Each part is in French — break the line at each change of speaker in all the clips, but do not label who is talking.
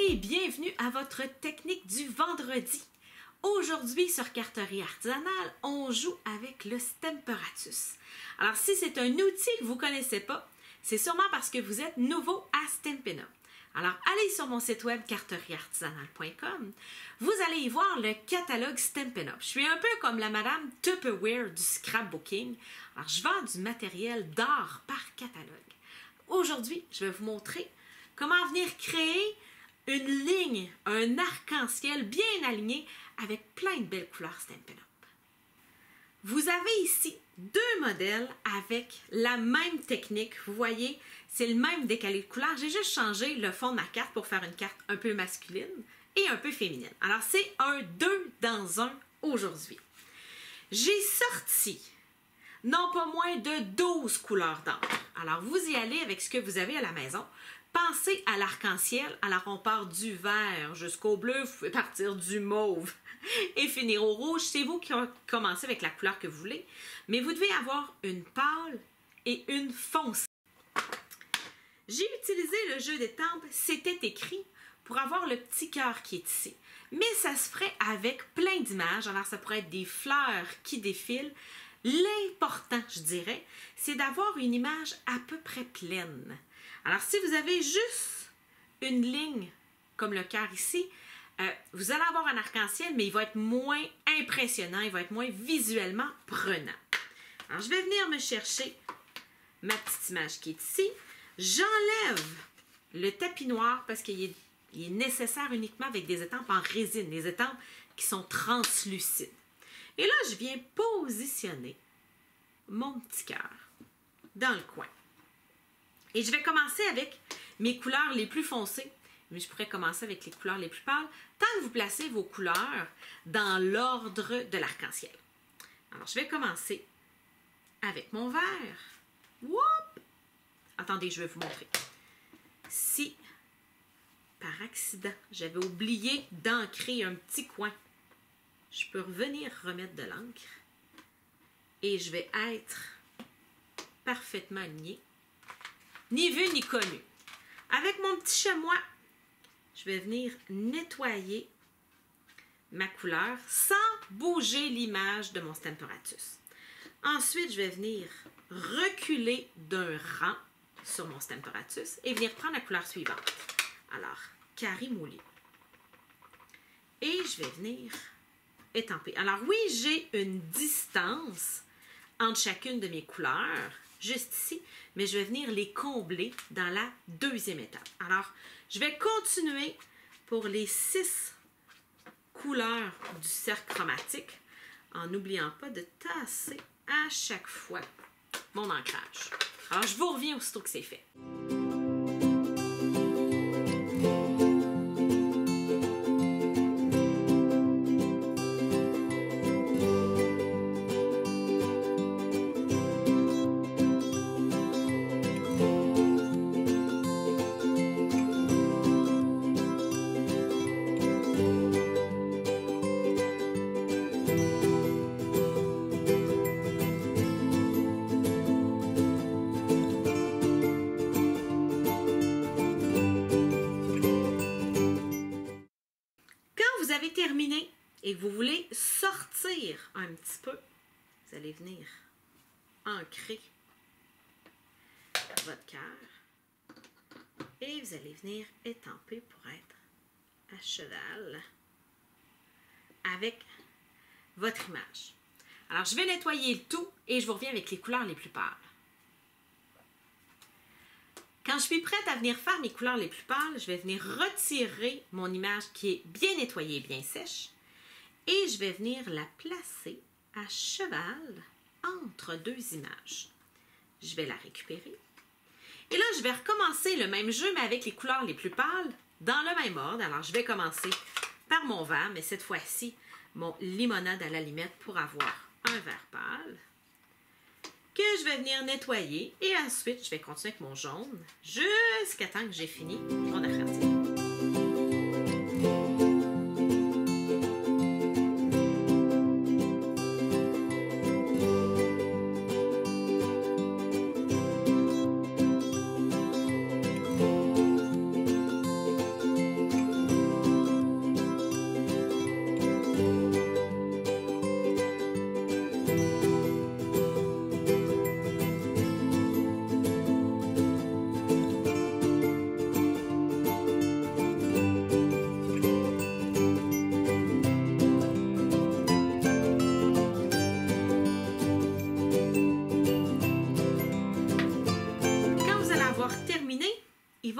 et bienvenue à votre technique du vendredi. Aujourd'hui, sur Carterie Artisanale, on joue avec le Stemperatus. Alors, si c'est un outil que vous ne connaissez pas, c'est sûrement parce que vous êtes nouveau à Stampin' Up. Alors, allez sur mon site web carterieartisanale.com. Vous allez y voir le catalogue Stampin' Up. Je suis un peu comme la madame Tupperware du scrapbooking. Alors, je vends du matériel d'art par catalogue. Aujourd'hui, je vais vous montrer comment venir créer une ligne, un arc-en-ciel bien aligné avec plein de belles couleurs Stampin' Up. Vous avez ici deux modèles avec la même technique. Vous voyez, c'est le même décalé de couleurs. J'ai juste changé le fond de ma carte pour faire une carte un peu masculine et un peu féminine. Alors, c'est un 2 dans 1 aujourd'hui. J'ai sorti non pas moins de 12 couleurs d'encre. Alors, vous y allez avec ce que vous avez à la maison. Pensez à l'arc-en-ciel. Alors, on part du vert jusqu'au bleu. Vous pouvez partir du mauve et finir au rouge. C'est vous qui commencez avec la couleur que vous voulez. Mais vous devez avoir une pâle et une foncée. J'ai utilisé le jeu d'étampes « C'était écrit » pour avoir le petit cœur qui est ici. Mais ça se ferait avec plein d'images. Alors, ça pourrait être des fleurs qui défilent. L'important, je dirais, c'est d'avoir une image à peu près pleine. Alors, si vous avez juste une ligne, comme le cœur ici, vous allez avoir un arc-en-ciel, mais il va être moins impressionnant, il va être moins visuellement prenant. Alors, je vais venir me chercher ma petite image qui est ici. J'enlève le tapis noir parce qu'il est nécessaire uniquement avec des étampes en résine, des étampes qui sont translucides. Et là, je viens positionner mon petit cœur dans le coin. Et je vais commencer avec mes couleurs les plus foncées, mais je pourrais commencer avec les couleurs les plus pâles, tant que vous placez vos couleurs dans l'ordre de l'arc-en-ciel. Alors, je vais commencer avec mon vert. Whoop! Attendez, je vais vous montrer. Si, par accident, j'avais oublié d'ancrer un petit coin, je peux revenir remettre de l'encre et je vais être parfaitement alignée. Ni vu ni connu. Avec mon petit chamois, je vais venir nettoyer ma couleur sans bouger l'image de mon Stemperatus. Ensuite, je vais venir reculer d'un rang sur mon Stemperatus et venir prendre la couleur suivante. Alors, carré moulé. Et je vais venir étamper. Alors oui, j'ai une distance entre chacune de mes couleurs, juste ici, mais je vais venir les combler dans la deuxième étape. Alors, je vais continuer pour les 6 couleurs du cercle chromatique en n'oubliant pas de tasser à chaque fois mon ancrage. Alors, je vous reviens aussitôt que c'est fait. Vous avez terminé et que vous voulez sortir un petit peu, vous allez venir ancrer votre cœur et vous allez venir étamper pour être à cheval avec votre image. Alors, je vais nettoyer le tout et je vous reviens avec les couleurs les plus pâles. Quand je suis prête à venir faire mes couleurs les plus pâles, je vais venir retirer mon image qui est bien nettoyée et bien sèche et je vais venir la placer à cheval entre deux images. Je vais la récupérer. Et là, je vais recommencer le même jeu, mais avec les couleurs les plus pâles dans le même ordre. Alors, je vais commencer par mon vert, mais cette fois-ci, mon limonade à la limette pour avoir un vert pâle que je vais venir nettoyer et ensuite je vais continuer avec mon jaune jusqu'à temps que j'ai fini mon arc-en-ciel.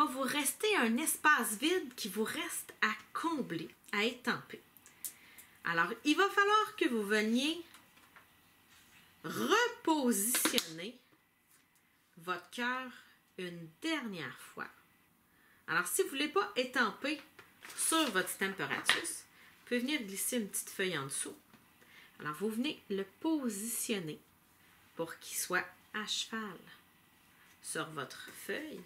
vous rester un espace vide qui vous reste à combler, à étamper. Alors, il va falloir que vous veniez repositionner votre cœur une dernière fois. Alors, si vous ne voulez pas étamper sur votre Stemperatus, vous pouvez venir glisser une petite feuille en dessous. Alors, vous venez le positionner pour qu'il soit à cheval sur votre feuille.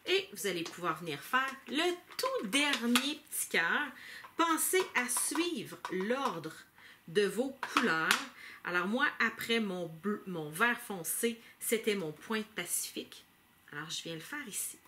Et vous allez pouvoir venir faire le tout dernier petit cœur. Pensez à suivre l'ordre de vos couleurs. Alors moi, après mon vert foncé, c'était mon pointe Pacifique. Alors je viens le faire ici.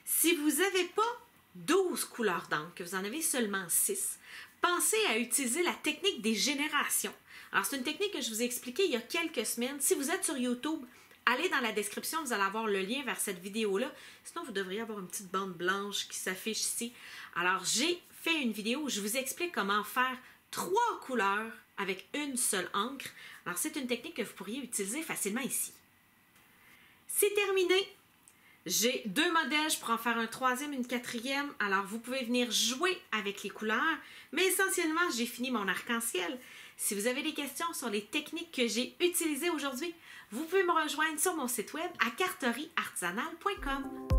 Si vous n'avez pas 12 couleurs d'encre, que vous en avez seulement 6, pensez à utiliser la technique des générations. Alors c'est une technique que je vous ai expliquée il y a quelques semaines. Si vous êtes sur YouTube, allez dans la description, vous allez avoir le lien vers cette vidéo-là. Sinon, vous devriez avoir une petite bande blanche qui s'affiche ici. Alors, j'ai fait une vidéo où je vous explique comment faire 3 couleurs avec une seule encre. Alors, c'est une technique que vous pourriez utiliser facilement ici. C'est terminé. J'ai 2 modèles, je pourrais en faire un 3e, une 4e. Alors, vous pouvez venir jouer avec les couleurs. Mais essentiellement, j'ai fini mon arc-en-ciel. Si vous avez des questions sur les techniques que j'ai utilisées aujourd'hui, vous pouvez me rejoindre sur mon site web à carterieartisanale.com.